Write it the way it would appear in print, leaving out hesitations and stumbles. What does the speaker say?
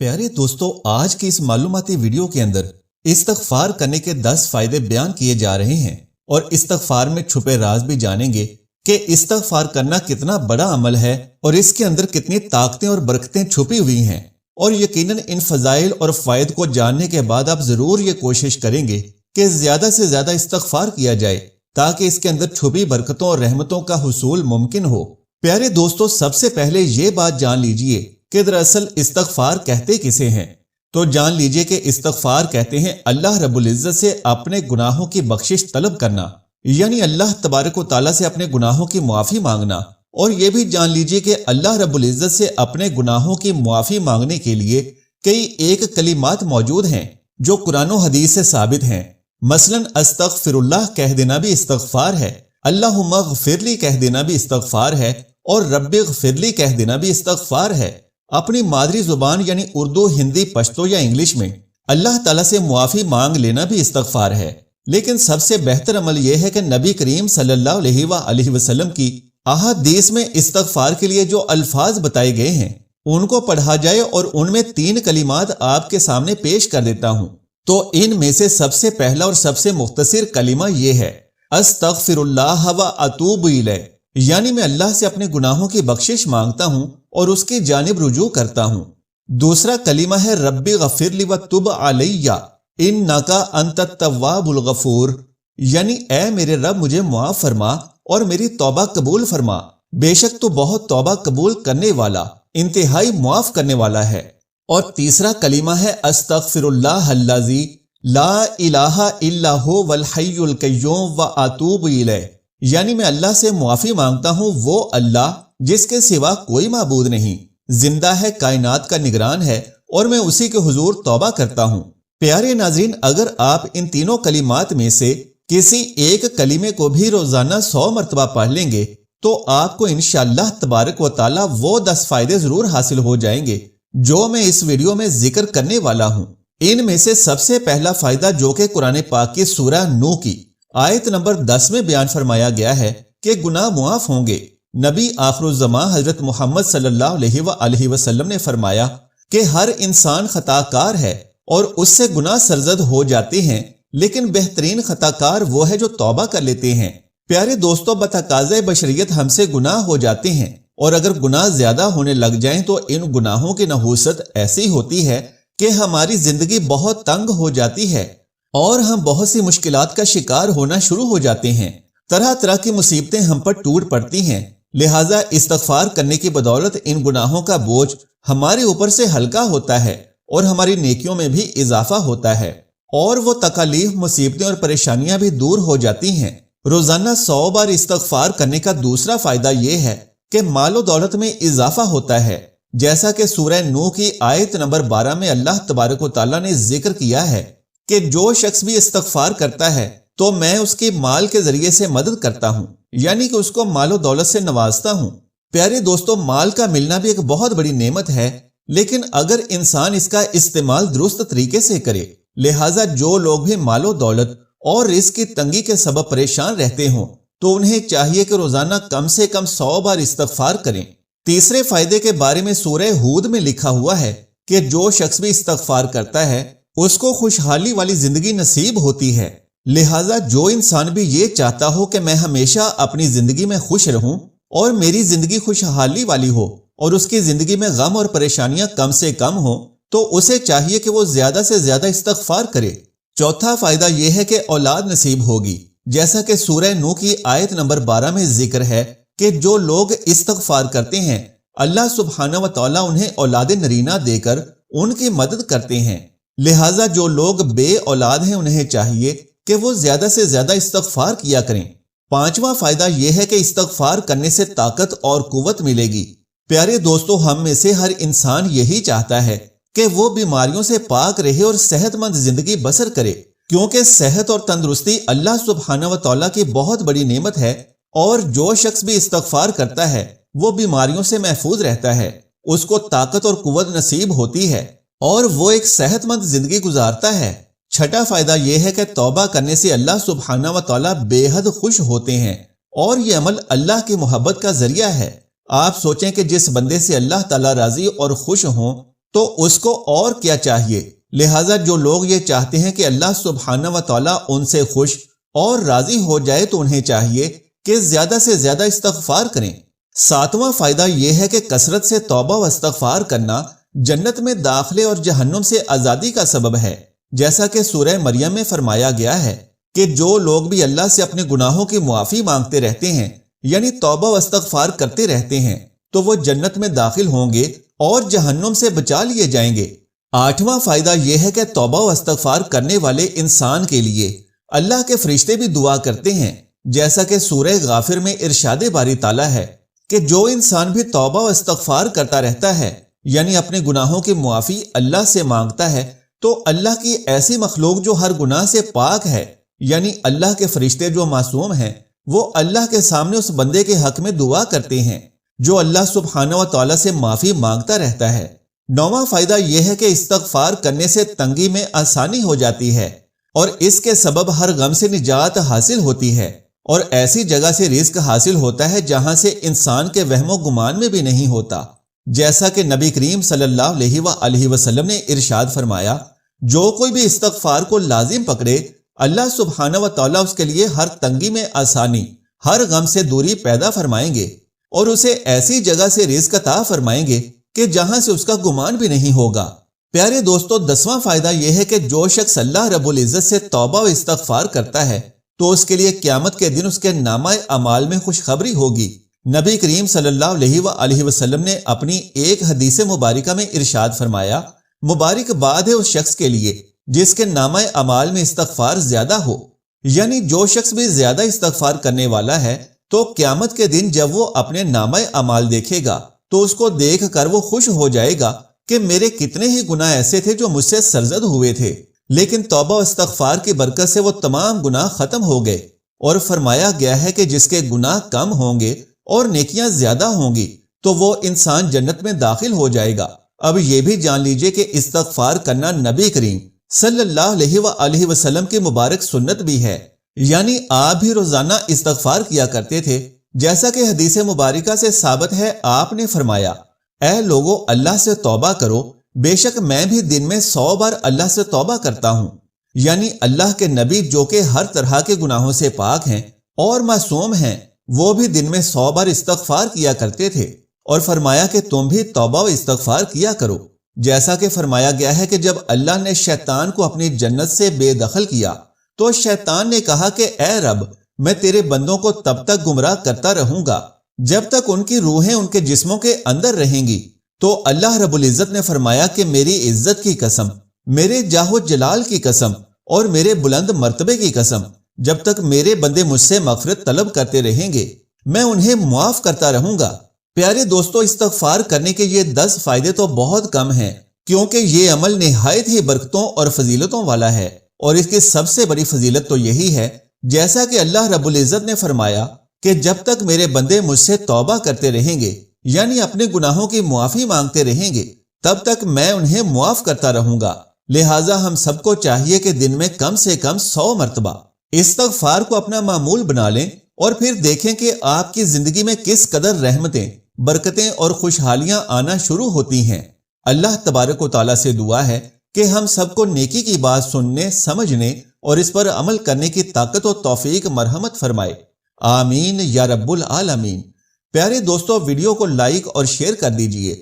प्यारे दोस्तों, आज की इस मालूमाती वीडियो के अंदर इस्तगफार करने के 10 फायदे बयान किए जा रहे हैं और इस्तगफार में छुपे राज भी जानेंगे कि इस्तगफार करना कितना बड़ा अमल है और इसके अंदर कितनी ताकतें और बरकतें छुपी हुई हैं। और यकीनन इन फजाइल और फायद को जानने के बाद आप जरूर ये कोशिश करेंगे कि ज्यादा से ज्यादा इस्तगफार किया जाए ताकि इसके अंदर छुपी बरकतों और रहमतों का हुसूल मुमकिन हो। प्यारे दोस्तों, सबसे पहले ये बात जान लीजिए कि दरअसल इस्तगफार कहते किसे हैं। तो जान लीजिए कि इस्तगफार कहते हैं अल्लाह रब्बुल इज्जत से अपने गुनाहों की बख्शिश तलब करना, यानी अल्लाह तबारक व तआला से अपने गुनाहों की मुआफी मांगना। और यह भी जान लीजिए कि अल्लाह रब्बुल इज्जत से अपने गुनाहों की मुआफी मांगने के लिए कई एक कलिमात मौजूद हैं जो कुरान और हदीस से साबित हैं। मसलन अस्तगफिरुल्लाह कह देना भी इस्तगफार है, अल्लाहुम्मा गफिरली कह देना भी इस्तगफार है और रब्बि गफिरली कह देना भी इस्तगफार है। अपनी मादरी जुबान यानी उर्दू, हिंदी, पश्तो या इंग्लिश में अल्लाह ताला से मुआफी मांग लेना भी इस्तगफार है। लेकिन सबसे बेहतर अमल यह है कि नबी करीम सल्लल्लाहु अलैहि वसल्लम की अहादीस में इस्तगफार के लिए जो अल्फाज बताए गए हैं उनको पढ़ा जाए और उनमें 3 कलिमात आपके सामने पेश कर देता हूं। तो इनमें से सबसे पहला और सबसे मुख्तसर कलिमा यह है अस्तगफिरुल्लाह व अतूबु इलैह, यानी मैं अल्लाह से अपने गुनाहों की बख्शिश मांगता हूं और उसकी जानिब रुजू करता हूं। दूसरा कलिमा है रब्बि गफिरली व तुब अलैया इन्नका अंतत तव्वाबुल गफूर, यानी ऐ मेरे रब मुझे मुआफ फरमा और मेरी तौबा कबूल फरमा, बेशक तो बहुत तौबा कबूल करने वाला, इंतहाई मुआफ करने वाला है। और तीसरा कलिमा है अस्तगफिरुल्लाह अल्लज़ी ला इलाहा इल्ला हु वल हय्युल कय्यूम व अतूबु इलैह, यानी मैं अल्लाह से मुआफी मांगता हूं, वो अल्लाह जिसके सिवा कोई माबूद नहीं, जिंदा है, कायनात का निगरान है और मैं उसी के हुजूर तौबा करता हूं। प्यारे नाज़रीन, अगर आप इन तीनों कलिमात में से किसी एक कलिमे को भी रोजाना 100 मरतबा पढ़ लेंगे तो आपको इंशाअल्लाह तबारक व तआला वो 10 फायदे जरूर हासिल हो जाएंगे जो मैं इस वीडियो में जिक्र करने वाला हूं। इनमें से सबसे पहला फायदा जो कि कुरान पाक की सूरह नूह की आयत नंबर 10 में बयान फरमाया गया है कि गुनाह मुआफ होंगे। नबी आखिरुज़्ज़मां हजरत मोहम्मद सल्लल्लाहु अलैहि वसल्लम ने फरमाया कि हर इंसान खताकार है और उससे गुनाह सरजद हो जाते हैं, लेकिन बेहतरीन खताकार वो है जो तौबा कर लेते हैं। प्यारे दोस्तों, बतकाज़े बशरियत हमसे गुनाह हो जाते हैं और अगर गुनाह ज्यादा होने लग जाएं तो इन गुनाहों की नहूसत ऐसी होती है कि हमारी जिंदगी बहुत तंग हो जाती है और हम बहुत सी मुश्किलात का शिकार होना शुरू हो जाते हैं। तरह तरह की मुसीबतें हम पर टूट पड़ती हैं। लिहाजा इस्तगफार करने की बदौलत इन गुनाहों का बोझ हमारे ऊपर से हल्का होता है और हमारी नेकियों में भी इजाफा होता है और वो तकालीफ, मुसीबतें और परेशानियां भी दूर हो जाती हैं। रोजाना 100 बार इस्तगफार करने का दूसरा फायदा यह है कि मालो दौलत में इजाफा होता है। जैसा कि सूरह नूह की आयत नंबर 12 में अल्लाह तबारक व तआला ने जिक्र किया है कि जो शख्स भी इस्तगफार करता है तो मैं उसकी माल के जरिए से मदद करता हूं, यानी कि उसको मालो दौलत से नवाजता हूं। प्यारे दोस्तों, माल का मिलना भी एक बहुत बड़ी नेमत है, लेकिन अगर इंसान इसका इस्तेमाल दुरुस्त तरीके से करे। लिहाजा जो लोग भी मालो दौलत और रिस्क की तंगी के सबब परेशान रहते हों तो उन्हें चाहिए कि रोजाना कम से कम 100 बार इस्तगफार करें। तीसरे फायदे के बारे में सूरह हूद में लिखा हुआ है कि जो शख्स भी इस्तगफार करता है उसको खुशहाली वाली जिंदगी नसीब होती है। लिहाजा जो इंसान भी ये चाहता हो कि मैं हमेशा अपनी जिंदगी में खुश रहूं और मेरी जिंदगी खुशहाली वाली हो और उसकी जिंदगी में गम और परेशानियां कम से कम हो, तो उसे चाहिए कि वो ज्यादा से ज्यादा इस्तगफार करे। चौथा फायदा यह है कि औलाद नसीब होगी। जैसा कि सूरह नूह की आयत नंबर 12 में जिक्र है कि जो लोग इस्तगफार करते हैं अल्लाह सुब्हानहू व तआला उन्हें औलाद नरीना देकर उनकी मदद करते हैं। लिहाजा जो लोग बे औलाद हैं उन्हें चाहिए कि वो ज्यादा से ज्यादा इस्तगफार किया करें। पांचवा फायदा यह है कि इस्तगफार करने से ताकत और कुव्वत मिलेगी। प्यारे दोस्तों, हम में से हर इंसान यही चाहता है कि वो बीमारियों से पाक रहे और सेहतमंद जिंदगी बसर करे, क्योंकि सेहत और तंदुरुस्ती अल्लाह सुब्हानहू व तआला की बहुत बड़ी नेमत है और जो शख्स भी इस्तगफार करता है वो बीमारियों से महफूज रहता है, उसको ताकत और कुव्वत नसीब होती है और वो एक सेहतमंद जिंदगी गुजारता है। छठा फायदा यह है कि तौबा करने से अल्लाह सुब्हानहू व तआला बेहद खुश होते हैं और ये अमल अल्लाह की मोहब्बत का जरिया है। आप सोचें कि जिस बंदे से अल्लाह ताला राजी और खुश हों تو اس کو اور کیا چاہیے؟ لہٰذا جو لوگ یہ چاہتے ہیں کہ اللہ سبحانہ و تعالیٰ ان سے خوش اور راضی ہو جائے تو انہیں چاہیے کہ زیادہ سے زیادہ استغفار کریں۔ 7واں فائدہ یہ ہے کہ کثرت سے توبہ و استغفار کرنا جنت میں داخلے اور جہنم سے آزادی کا سبب ہے، جیسا کہ سورہ مریم میں فرمایا گیا ہے کہ جو لوگ بھی اللہ سے اپنے گناہوں کی معافی مانگتے رہتے ہیں، یعنی توبہ و استغفار کرتے رہتے ہیں، تو وہ جنت میں داخل ہوں گے اور جہنم سے بچا لیے جائیں گے۔ 8واں فائدہ یہ ہے کہ توبہ و استغفار کرنے والے انسان کے لیے اللہ کے فرشتے بھی دعا کرتے ہیں، جیسا کہ سورہ غافر میں ارشاد باری تعالیٰ ہے کہ جو انسان بھی توبہ و استغفار کرتا رہتا ہے، یعنی اپنے گناہوں کی معافی اللہ سے مانگتا ہے، تو اللہ کی ایسی مخلوق جو ہر گناہ سے پاک ہے، یعنی اللہ کے فرشتے جو معصوم ہیں، وہ اللہ کے سامنے اس بندے کے حق میں دعا کرتے ہیں جو اللہ سبحانہ و تعالیٰ سے معافی مانگتا رہتا ہے۔ 9واں فائدہ یہ ہے کہ استغفار کرنے سے تنگی میں آسانی ہو جاتی ہے اور اس کے سبب ہر غم سے نجات حاصل ہوتی ہے، اور ایسی جگہ سے رزق حاصل ہوتا ہے جہاں سے انسان کے وہم و گمان میں بھی نہیں ہوتا، جیسا کہ نبی کریم صلی اللہ علیہ وآلہ وسلم نے ارشاد فرمایا، جو کوئی بھی استغفار کو لازم پکڑے، اللہ سبحانہ و تعالیٰ اس کے لیے ہر تنگی میں آسانی، ہر غم سے دوری پیدا فرمائیں گے اور اسے ایسی جگہ سے رزق عطا فرمائیں گے کہ جہاں سے اس کا گمان بھی نہیں ہوگا۔ پیارے دوستو، 10واں فائدہ یہ ہے کہ جو شخص اللہ رب العزت سے توبہ و استغفار کرتا ہے تو اس کے لیے قیامت کے دن اس کے نامہ اعمال میں خوشخبری ہوگی۔ نبی کریم صلی اللہ علیہ وآلہ وسلم نے اپنی ایک حدیث مبارکہ میں ارشاد فرمایا، مبارک باد ہے اس شخص کے لیے جس کے نامہ اعمال میں استغفار زیادہ ہو، یعنی جو شخص بھی زیادہ استغفار کرنے والا ہے تو قیامت کے دن جب وہ اپنے نامہ اعمال دیکھے گا تو اس کو دیکھ کر وہ خوش ہو جائے گا کہ میرے کتنے ہی گناہ ایسے تھے جو مجھ سے سرزد ہوئے تھے، لیکن توبہ و استغفار کی برکت سے وہ تمام گناہ ختم ہو گئے۔ اور فرمایا گیا ہے کہ جس کے گناہ کم ہوں گے اور نیکیاں زیادہ ہوں گی تو وہ انسان جنت میں داخل ہو جائے گا۔ اب یہ بھی جان لیجئے کہ استغفار کرنا نبی کریم صلی اللہ علیہ وآلہ وسلم کی مبارک سنت بھی ہے، یعنی آپ بھی روزانہ استغفار کیا کرتے تھے، جیسا کہ حدیث مبارکہ سے ثابت ہے۔ آپ نے فرمایا، اے لوگو، اللہ سے توبہ کرو، بے شک میں بھی دن میں 100 بار اللہ سے توبہ کرتا ہوں۔ یعنی اللہ کے نبی جو کہ ہر طرح کے گناہوں سے پاک ہیں اور معصوم ہیں، وہ بھی دن میں 100 بار استغفار کیا کرتے تھے، اور فرمایا کہ تم بھی توبہ و استغفار کیا کرو، جیسا کہ فرمایا گیا ہے کہ جب اللہ نے شیطان کو اپنی جنت سے بے دخل کیا تو شیطان نے کہا کہ اے رب، میں تیرے بندوں کو تب تک گمراہ کرتا رہوں گا جب تک ان کی روحیں ان کے جسموں کے اندر رہیں گی۔ تو اللہ رب العزت نے فرمایا کہ میری عزت کی قسم، میرے جاہ و جلال کی قسم اور میرے بلند مرتبے کی قسم، جب تک میرے بندے مجھ سے مغفرت طلب کرتے رہیں گے میں انہیں معاف کرتا رہوں گا۔ پیارے دوستو، استغفار کرنے کے یہ 10 فائدے تو بہت کم ہیں، کیونکہ یہ عمل نہایت ہی برکتوں اور فضیلتوں والا ہے، اور اس کی سب سے بڑی فضیلت تو یہی ہے، جیسا کہ اللہ رب العزت نے فرمایا کہ جب تک میرے بندے مجھ سے توبہ کرتے رہیں گے، یعنی اپنے گناہوں کی معافی مانگتے رہیں گے، تب تک میں انہیں معاف کرتا رہوں گا۔ لہٰذا ہم سب کو چاہیے کہ دن میں کم سے کم 100 مرتبہ استغفار کو اپنا معمول بنا لیں، اور پھر دیکھیں کہ آپ کی زندگی میں کس قدر رحمتیں، برکتیں اور خوشحالیاں آنا شروع ہوتی ہیں۔ اللہ تبارک و تعالیٰ سے دعا ہے کہ ہم سب کو نیکی کی بات سننے، سمجھنے اور اس پر عمل کرنے کی طاقت و توفیق مرحمت فرمائے، آمین یا رب العالمین۔ پیارے دوستو، ویڈیو کو لائک اور شیئر کر دیجئے